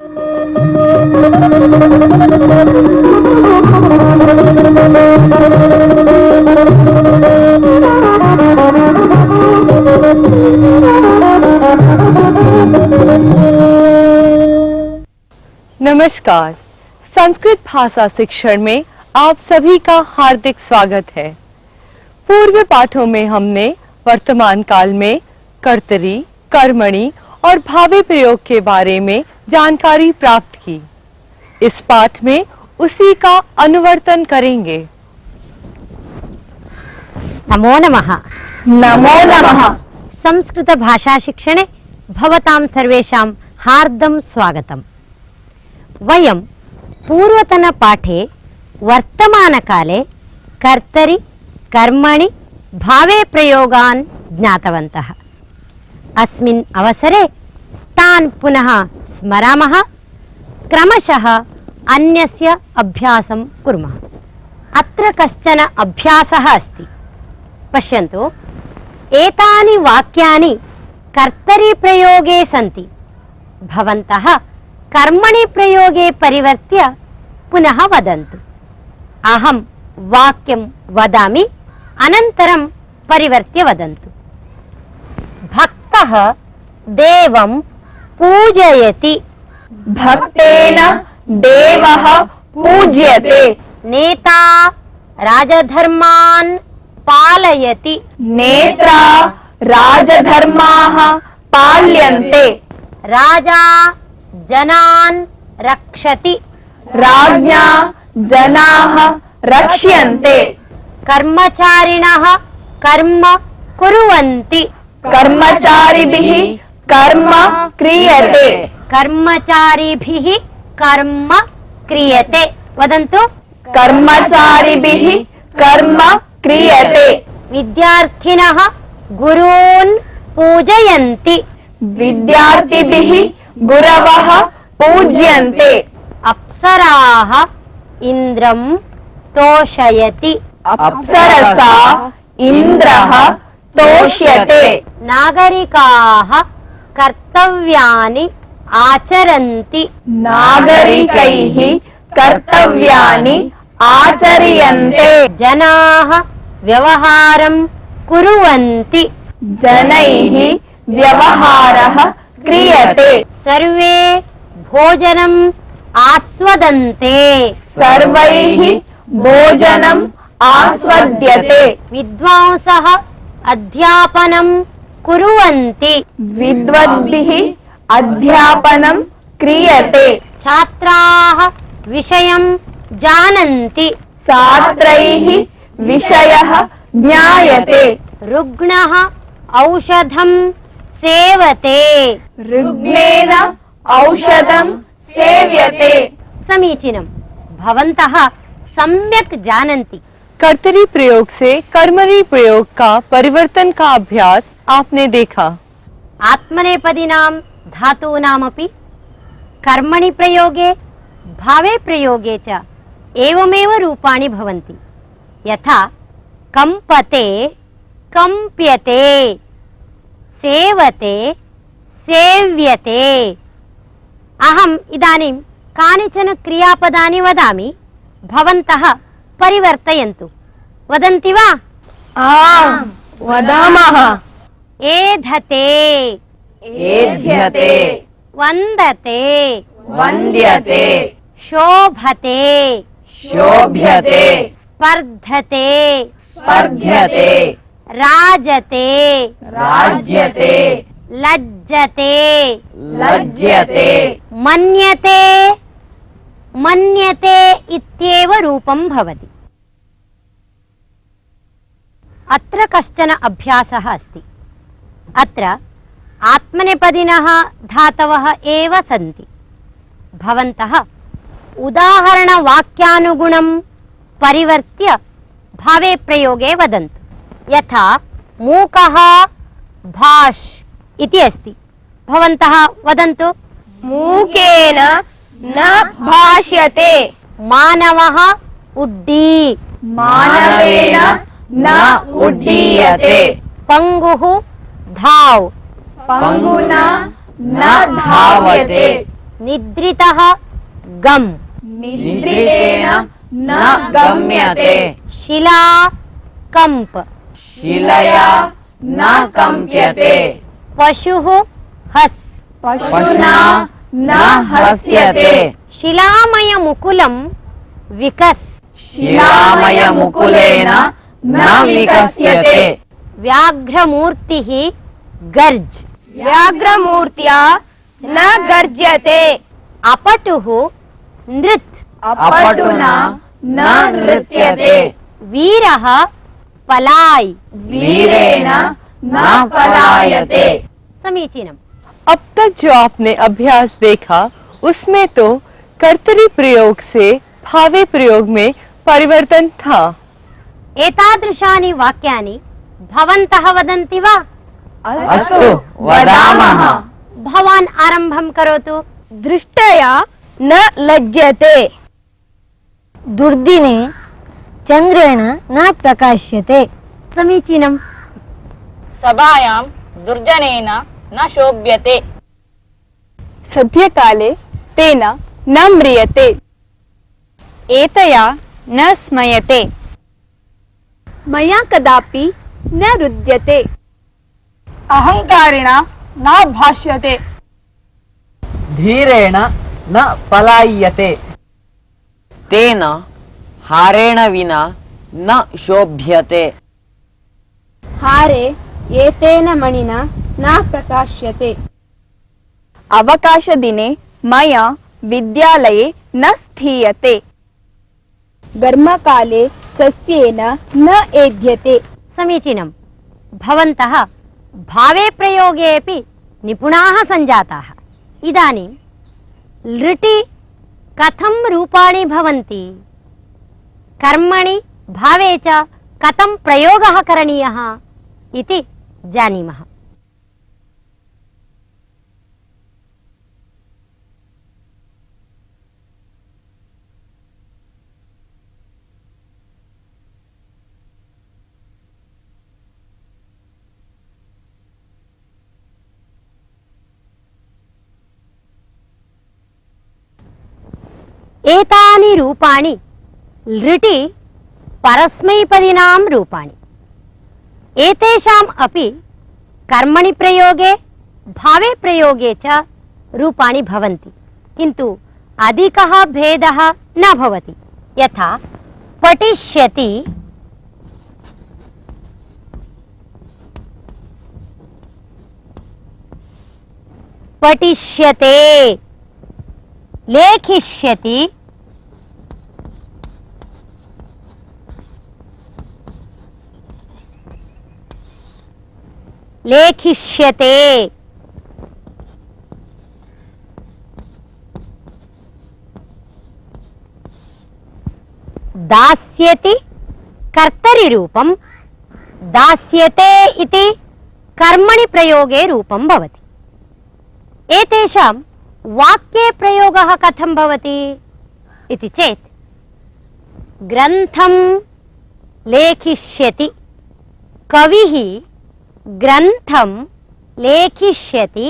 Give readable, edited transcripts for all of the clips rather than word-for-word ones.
नमस्कार। संस्कृत भाषा शिक्षण में आप सभी का हार्दिक स्वागत है। पूर्व पाठों में हमने वर्तमान काल में कर्तरी, कर्मणि और भावे प्रयोग के बारे में जानकारी प्राप्त की। इस पाठ में उसी का अनुवर्तन करेंगे। नमो नमः। नमो नमः। संस्कृत भाषा शिक्षणे भवतां सर्वेषां हार्दं स्वागतम्। वयं पूर्वतन पाठे वर्तमानकाले कर्तरि, कर्मणि, भावे प्रयोगान् ज्ञातवन्तः। अस्मिन् अवसरे तान् पुनः स्मरामः, क्रमशः अन्यस्य अभ्यासं कुर्मः। अत्र कश्चन अभ्यासः अस्ति। पश्यन्तु, एतानि वाक्यानि कर्तरि प्रयोगे सन्ति। भवन्तः कर्मणि प्रयोगे परिवर्त्य पुनः वदन्तु। अहं वाक्यं वदामि, अनन्तरं परिवर्त्य वदन्तु। भक्तः देवं पूजयति। भक्तेन देवः पूज्यते। नेता राजधर्मान् पालयति। नेत्रा राजधर्माः पाल्यन्ते। राजा जनान् रक्षति। राज्ञा जनाः रक्ष्यन्ते। कर्मचारिणः कर्म कुर्वन्ति। कर्मचारिभिः कर्म क्रियते। कर्मचारिभिः कर्म क्रियते। वदन्तु। कर्मचारिभिः कर्म क्रियते। विद्यार्थिनः गुरून् पूजयन्ति। विद्यार्थिभिः गुरवः पूज्यन्ते। अप्सराः इन्द्रं तोषयति। अप्सरसा इन्द्रः तोष्यते। नागरिकाः कर्तव्यानि आचरन्ति। नागरिकैः कर्तव्यानि आचर्यन्ते। जनाः व्यवहारं कुर्वन्ति। जनैः व्यवहारः क्रियते। सर्वे भोजनम् आस्वदन्ते। सर्वैः भोजनम् आस्वद्यते। विद्वांसः अध्यापनं कुर्वन्ति। विद्वद्भिः अध्यापनं क्रियते। छात्राः विषयं जानन्ति। छात्रैः विषयः ज्ञायते। रुग्णः औषधं सेवते। ऋग्वेद औषधं सेव्यते। समीचीनं। भवन्तः सम्यक् जानन्ति। कर्तरी प्रयोग से कर्मणि प्रयोग का परिवर्तन का अभ्यास आपने देखा। आत्मनेपदीनां धातूनामपि कर्मणि प्रयोगे भावे प्रयोगे च एवमेव रूपाणि भवन्ति। यथा कंपते, कंप्यते, सेवते, सेव्यते। अहम् इदानीं कानिचन क्रियापदानि वदामि, भवन्तः परिवर्तयन्तु। वदन्ति वा? आम्, वदामः। एधते, एध्यते, वन्दते, वन्द्यते, शोभते, शोभ्यते, स्पर्धते, स्पर्ध्यते, राजते, राज्यते, लज्जते, लज्यते, मन्यते, मन्यते इत्येव रूपं भवति। अत्र कश्चन अभ्यासः अस्ति। अत्र आत्मनेपदिनः धातवः एव सन्ति। भवन्तः उदाहरणवाक्यानुगुणं परिवर्त्य भावे प्रयोगे वदन्तु। यथा मूकः भाष् इति अस्ति। भवन्तः वदन्तु। मूकेन न भाष्यते। मानवः उड्डी। मानवेन न उड्डीयते। पंगुः धाव। पंगुना न धावते। निद्रितः गम् निद्रितेन न गम्यते शिला कंप शिलया न कंप्यते पशुः हस् पशुना न हस्यते शिलामय मुकुलं विकस् शिलामय मुकुलेन न विकस्यते व्याघ्रमूर्तिः गर्ज व्याघ्रमूर्त्या न गर्ज्यते अपटुः नृत् अपटुना न नृत्यते वीरः पलाय वीरेण न पलायते। समीचीनम्। अब तक जो आपने अभ्यास देखा उसमें तो कर्तरी प्रयोग से भावे प्रयोग में परिवर्तन था। एतादृशानि वाक्यानि भवन्तः वदन्ति वा? अस्तु वदामः। भवान् आरम्भं करोतु। दृष्टया न लज्जते दुर्दिने चन्द्रेण न प्रकाश्यते। समीचीनम्। सभायां दुर्जनेन न शोभ्यते सद्यकाले तेन न म्रियते एतया न स्मयते मया कदापि न रुद्यते अहंकारिणा न भाष्यते धीरेण न पलायते तेन हारेण विना न शोभ्यते हारे एतेन मणिना न प्रकाश्यते अवकाशदिने मया विद्यालये न स्थीयते गर्मकाले सस्येन न एध्यते। समीचीनम्। भवन्तः भावे प्रयोगेऽपि निपुणाः सञ्जाताः। इदानीं लृटि कथं रूपाणि भवन्ति, कर्मणि भावे च कथं प्रयोगः करणीयः इति जानीमः। एतानि रूपाणि लृटि परस्मैपदिनां रूपाणि। एतेषाम् अपि कर्मणि प्रयोगे भावे प्रयोगे च रूपाणि भवन्ति, किन्तु अधिकः भेदः न भवति। यथा पठिष्यति, पठिष्यते, लेखिष्यति, लेखिष्यते, दास्यति कर्तरि रूपं, दास्यते इति कर्मणि प्रयोगे रूपं भवति। एतेषां वाक्ये प्रयोगः कथं भवति इति चेत् ग्रन्थं लेखिष्यति, कविः ग्रन्थं लेखिष्यति,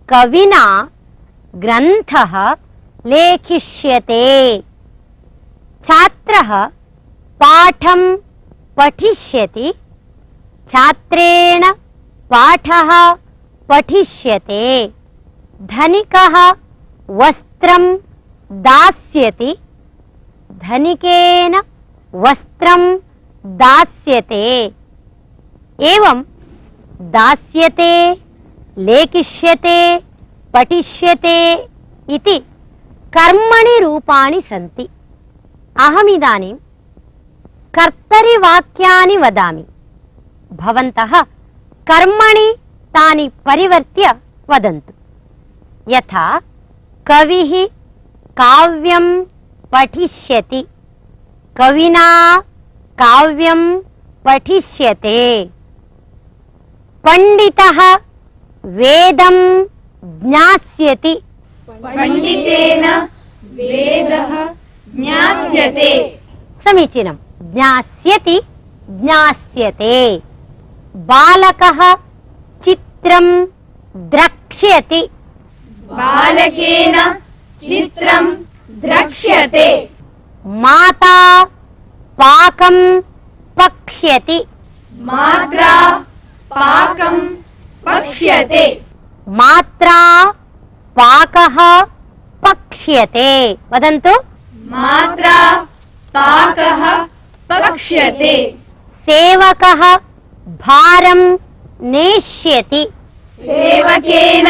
कविना ग्रन्थः लेखिष्यते। छात्रः पाठं पठिष्यति, छात्रेण पाठः पठिष्यते। धनिकः वस्त्रं दास्यति, धनिकेन वस्त्रं दास्यते। एवं दास्यते, लेखिष्यते, पठिष्यते इति कर्मणि रूपाणि सन्ति। अहमिदानीं कर्तरि वाक्यानि वदामि, भवन्तः कर्मणि तानि परिवर्त्य वदन्तु। यथा कविः काव्यं पठिष्यति, कविना काव्यं पठिष्यते। पंडितः वेदं ज्ञास्यति, पंडितेन वेदः ज्ञास्यते। समीचीनं। ज्ञास्यति, ज्ञास्यते। बालकः चित्रं द्रक्ष्यति, बालकेन चित्रं द्रक्ष्यते। माता पाकं पक्ष्यति। मात्रा पाकं पक्ष्यते। मात्रा पाकः पक्ष्यते। वदन्तु। मात्रा पाकः पक्ष्यते। सेवकः भारं नेष्यति। सेवकेन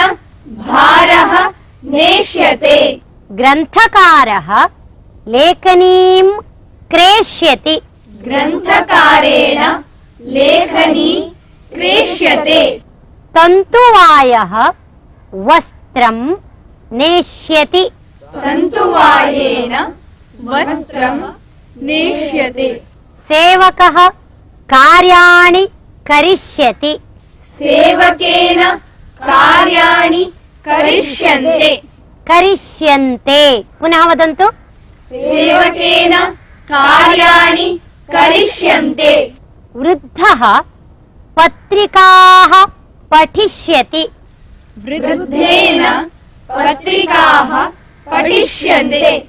भारः नेष्यते। ग्रन्थकारः लेखनीं क्रेष्यति। ग्रन्थकारेण लेखनी क्रेष्यते। तन्तुवायः वस्त्रं नेष्यति। तन्तुवायेन वस्त्रं नेष्यते। सेवकः कार्याणि करिष्यति। सेवकेन कार्याणि करिष्यन्ते। करिष्यन्ते। पुनः वदन्तु। सेवकेन कार्याणि करिष्यन्ते। वृद्धः पत्रिकाः पठिष्यति। वृद्धेन पत्रिकाः पठिष्यन्ते।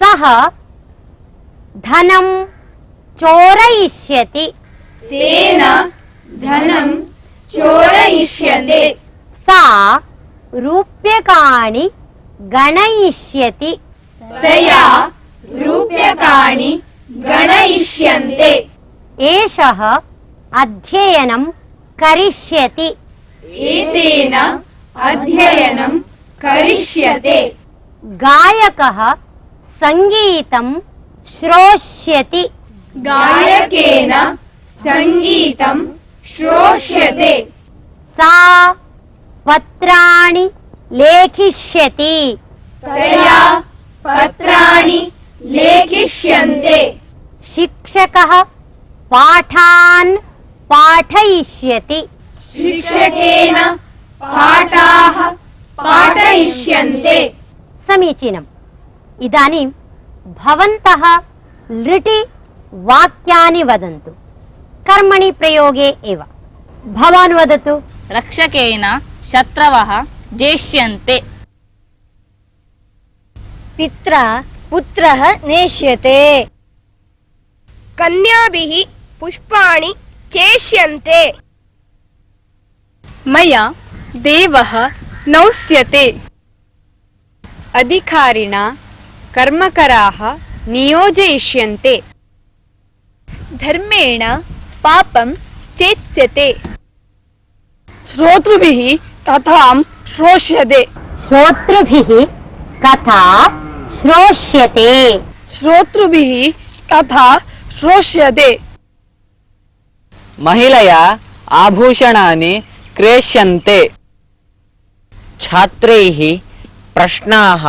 सः धनं चोरयिष्यति। तेन धनं चोरयिष्यते। सा रूप्यकाणि गणयिष्यति। तया रूप्यकाणि गणयिष्यन्ते। एषः अध्ययनं करिष्यति। एतेन अध्ययनं करिष्यते। गायकः सङ्गीतं श्रोष्यति। गायकेन सङ्गीतं श्रोष्यते। सा पत्राणि लेखिष्यति। तया पत्राणि लेखिष्यन्ते। शिक्षकः पाठान् पाठयिष्यति। शिक्षकेन पाठाः पाठयिष्यन्ते। समीचीनम्। इदानीं भवन्तः लृटि वाक्यानि वदन्तु। कर्मणि प्रयोगे एव। भवान् वदतु। रक्षकेन शत्रवः जेष्यन्ते। पित्रा पुत्रः नेष्यते। कन्याभिः पुष्पाणि चेष्यन्ते। मया देवः नौष्यते। अधिकारिणा कर्मकराः नियोजयिष्यन्ते। धर्मेण पापं चेत्स्यते। श्रोतृभिः कथां श्रोष्यते। श्रोतृभिः कथा श्रोष्यते। श्रोतृभिः कथा श्रोष्यते। महिलया आभूषणानि क्रेष्यन्ते। छात्रैः प्रश्नाः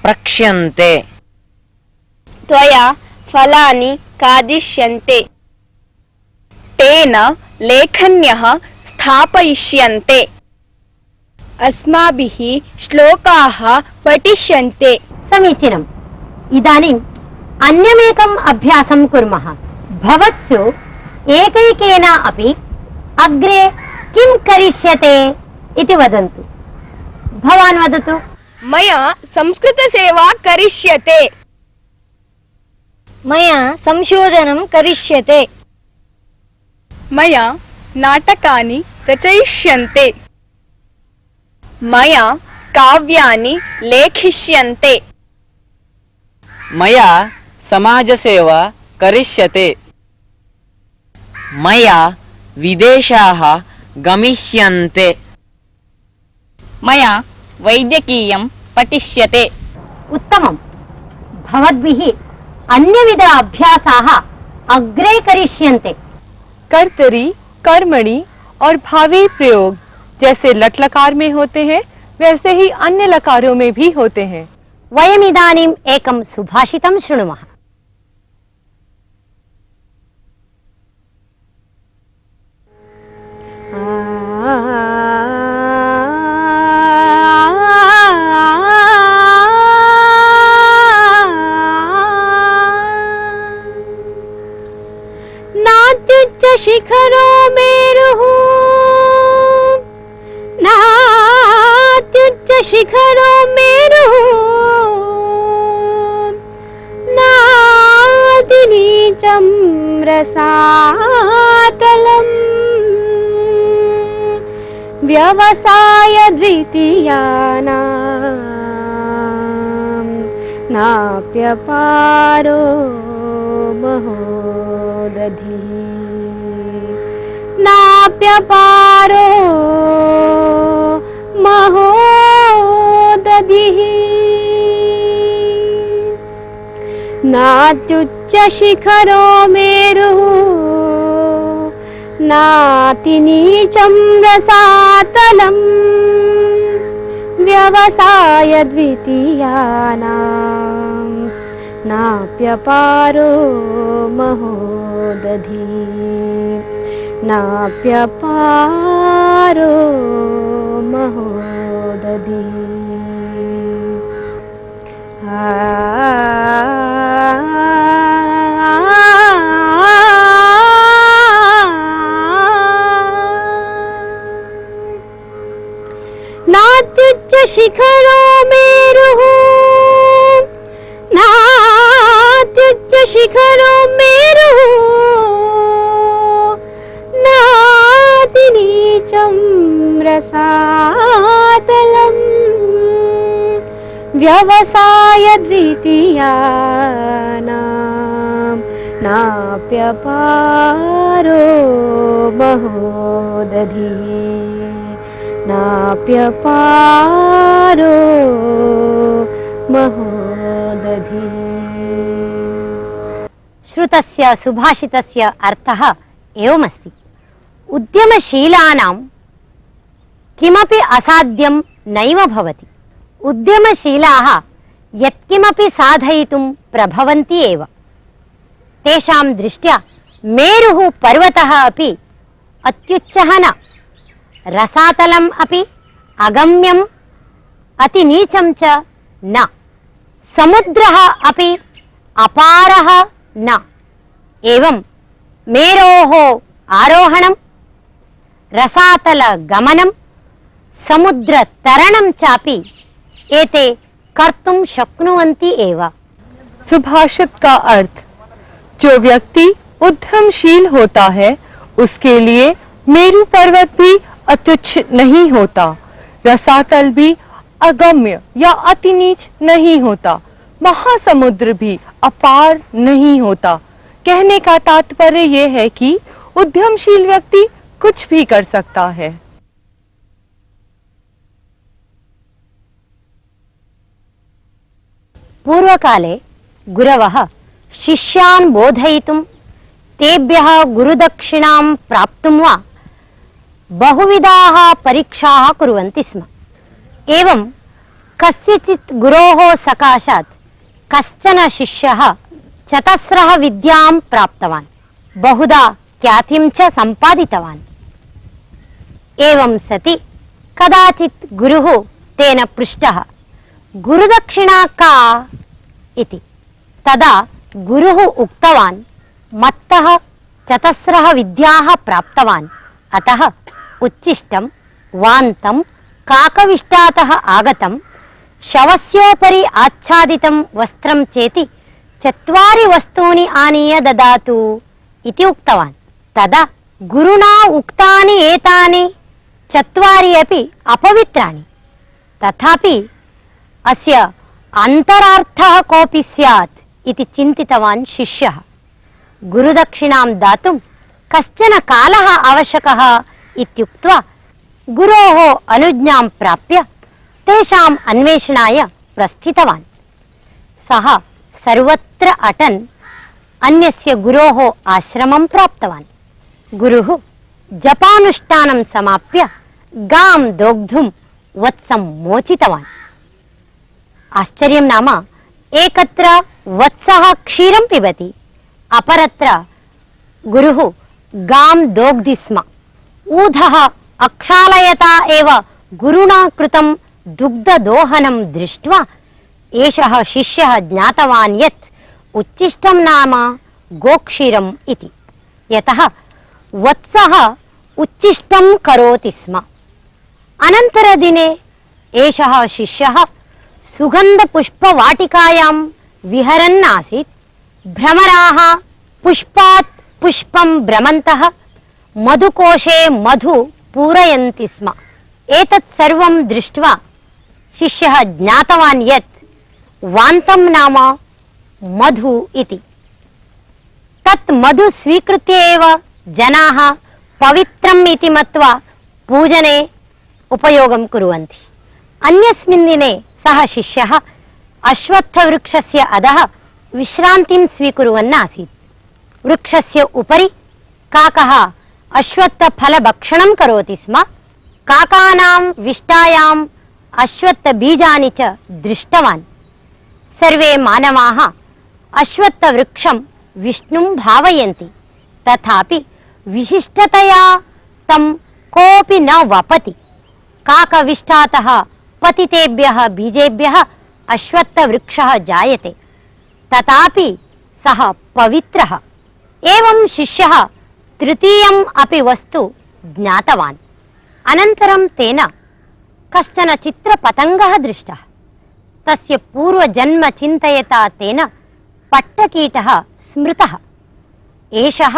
प्रक्ष्यन्ते। त्वया फलानि खादिष्यन्ते। तेन लेखन्यः स्थापयिष्यन्ते। अस्माभिः श्लोकाः पठिष्यन्ते। समीचीनम्। इदानीम् अन्यमेकम् अभ्यासं कुर्मः। भवत्सु एकैकेन अपि अग्रे किं करिष्यते इति वदन्तु। भवान् वदतु। मया संस्कृतसेवा करिष्यते। मया संशोधनं करिष्यते। मया नाटकानि रचयिष्यन्ते। मया काव्यानि लेखिष्यन्ते। मया समाजसेवा करिष्यते। मया विदेशाः गमिष्यन्ते। मया वैद्यकीयं पठिष्यते। उत्तमम्। भवद्भिः अन्यविध अभ्यासाः अग्रे करिष्यन्ते। कर्तरी, कर्मणि और भावी प्रयोग जैसे लट लकार में होते हैं वैसे ही अन्य लकारों में भी होते हैं। वयमिदानीम् एकं सुभाषितं शृणुमः। नात्युच्च शिखरो मेरुः, नात्युच्च शिखरो मेरुः नातिनीचं रसातलम् व्यवसाय द्वितीयानां नाप्यपारो महोदधिः नाप्यपारो महोदधिः नात्युच्चशिखरो मेरुः नातिनीचं रसातलम् व्यवसाय द्वितीयानां नाप्यपारो महोदधिः नाप्यपारो महोदधिः नात्युच्च शिखरो मेरुः नात्युच्च शिखरो मेरुः नातिनीचं रसातलम् व्यवसाय द्वितीयानां नाप्यपारो महोदधिः नाप्यपारो महोदधिः। श्रुतस्य सुभाषितस्य अर्थः एवमस्ति। उद्यमशीलानां किमपि असाध्यं नैव भवति। उद्यमशीलाः यत्किमपि साधयितुं प्रभवन्ति एव। तेषां दृष्ट्या मेरुः पर्वतः अपि अत्युच्चः न, रसातलम् अपि अगम्यम् अतिनीचं च न, समुद्रः अपि अपारः न। एवं मेरोः आरोहणं, रसातलगमनं, समुद्रतरणं चापि एते कर्तुं शक्नुवन्ति एव। सुभाषित का अर्थ, जो व्यक्ति उद्यमशील होता है उसके लिए मेरु पर्वत भी अत्युच्च नहीं होता, रसातल भी अगम्य या अति नीच नहीं होता, महासमुद्र भी अपार नहीं होता। कहने का तात्पर्य यह है कि उद्यमशील व्यक्ति कुछ भी कर सकता है। पूर्वकाले गुरवः शिष्यान् बोधयितुं तेभ्यः गुरुदक्षिणां प्राप्तुं वा बहुविधाः परीक्षाः कुर्वन्ति स्म। एवं कस्यचित् गुरोः सकाशात् कश्चन शिष्यः चतस्रः विद्यां प्राप्तवान्, बहुधा ख्यातिं च सम्पादितवान्। एवं सति कदाचित् गुरुः तेन पृष्टः, गुरुदक्षिणा का इति। तदा गुरुः उक्तवान्, मत्तः चतस्रः विद्याः प्राप्तवान्, अतः उच्छिष्टं, वान्तं, काकविष्टातः आगतं, शवस्योपरि आच्छादितं वस्त्रं चेति 4 वस्तूनि आनीय ददातु इति उक्तवान्। तदा गुरुणा उक्तानि एतानि 4 अपि अपवित्राणि। तथापि अस्य अन्तरार्थः कोऽपि स्यात् इति चिन्तितवान् शिष्यः। गुरुदक्षिणां दातुं कश्चन कालः आवश्यकः इत्युक्त्वा गुरोः अनुज्ञां प्राप्य तेषाम् अन्वेषणाय प्रस्थितवान्। सः सर्वत्र अटन् अन्यस्य गुरोः आश्रमं प्राप्तवान्। गुरुः जपानुष्ठानं समाप्य गां दोग्धुं वत्सं मोचितवान्। आश्चर्यं नाम, एकत्र वत्सः क्षीरं पिबति, अपरत्र गुरुः गां दोग्धि स्म। ऊधः अक्षालयता एव गुरुणा कृतं दुग्धदोहनं दृष्ट्वा एषः शिष्यः ज्ञातवान् यत् उच्छिष्टं नाम गोक्षीरम् इति। यतः वत्सः उच्छिष्टं करोति स्म। अनन्तरदिने एषः शिष्यः सुगन्धपुष्पवाटिकायां विहरन् आसीत्। भ्रमराः पुष्पात् पुष्पं भ्रमन्तः मधुकोशे मधु पूरयन्ति स्म। एतत् सर्वं दृष्ट्वा शिष्यः ज्ञातवान् यत् वान्तं नाम मधु इति। तत् मधु स्वीकृत्य एव जनाः पवित्रम् इति मत्वा पूजने उपयोगं कुर्वन्ति। अन्यस्मिन् दिने सः शिष्यः अश्वत्थवृक्षस्य अधः विश्रान्तिं स्वीकुर्वन् आसीत्। वृक्षस्य उपरि काकः अश्वत्थफलभक्षणं करोति स्म। काकानां विष्टायाम् अश्वत्थबीजानि च दृष्टवान्। सर्वे मानवाः अश्वत्थवृक्षं विष्णुं भावयन्ति, तथापि विशिष्टतया तं कोऽपि न वपति। काकविष्टातः पतितेभ्यः बीजेभ्यः अश्वत्थवृक्षः जायते, तथापि सः पवित्रः। एवं शिष्यः तृतीयम् अपि वस्तु ज्ञातवान्। अनन्तरं तेन कश्चन चित्रपतङ्गः दृष्टः। तस्य पूर्वजन्म चिन्तयता तेन पट्टकीटः स्मृतः। एषः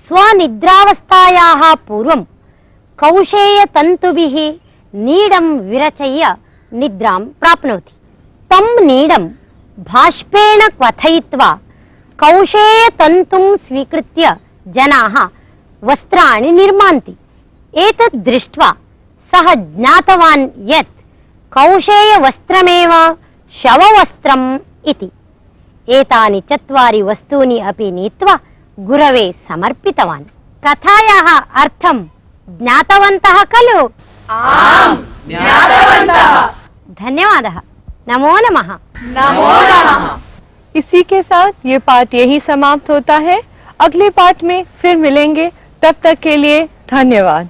स्वनिद्रावस्थायाः पूर्वं कौशेयतन्तुभिः नीडं विरचय्य निद्रां प्राप्नोति। तं नीडं भाष्पेण क्वथयित्वा कौशेयतन्तुं स्वीकृत्य जनाः वस्त्राणि निर्मान्ति। एतत् दृष्ट्वा सः ज्ञातवान् यत् कौशेयवस्त्रमेव शववस्त्रम् इति। एतानि 4 वस्तूनि अपि नीत्वा गुरवे समर्पितवान्। कथायाः अर्थं ज्ञातवन्तः खलु? आम्, ज्ञातवन्तः। धन्यवादः। नमो नमः। नमो नमः। इसी के साथ ये पाठ यही समाप्त होता है। अगले पाठ में फिर मिलेंगे, तब तक के लिए धन्यवाद।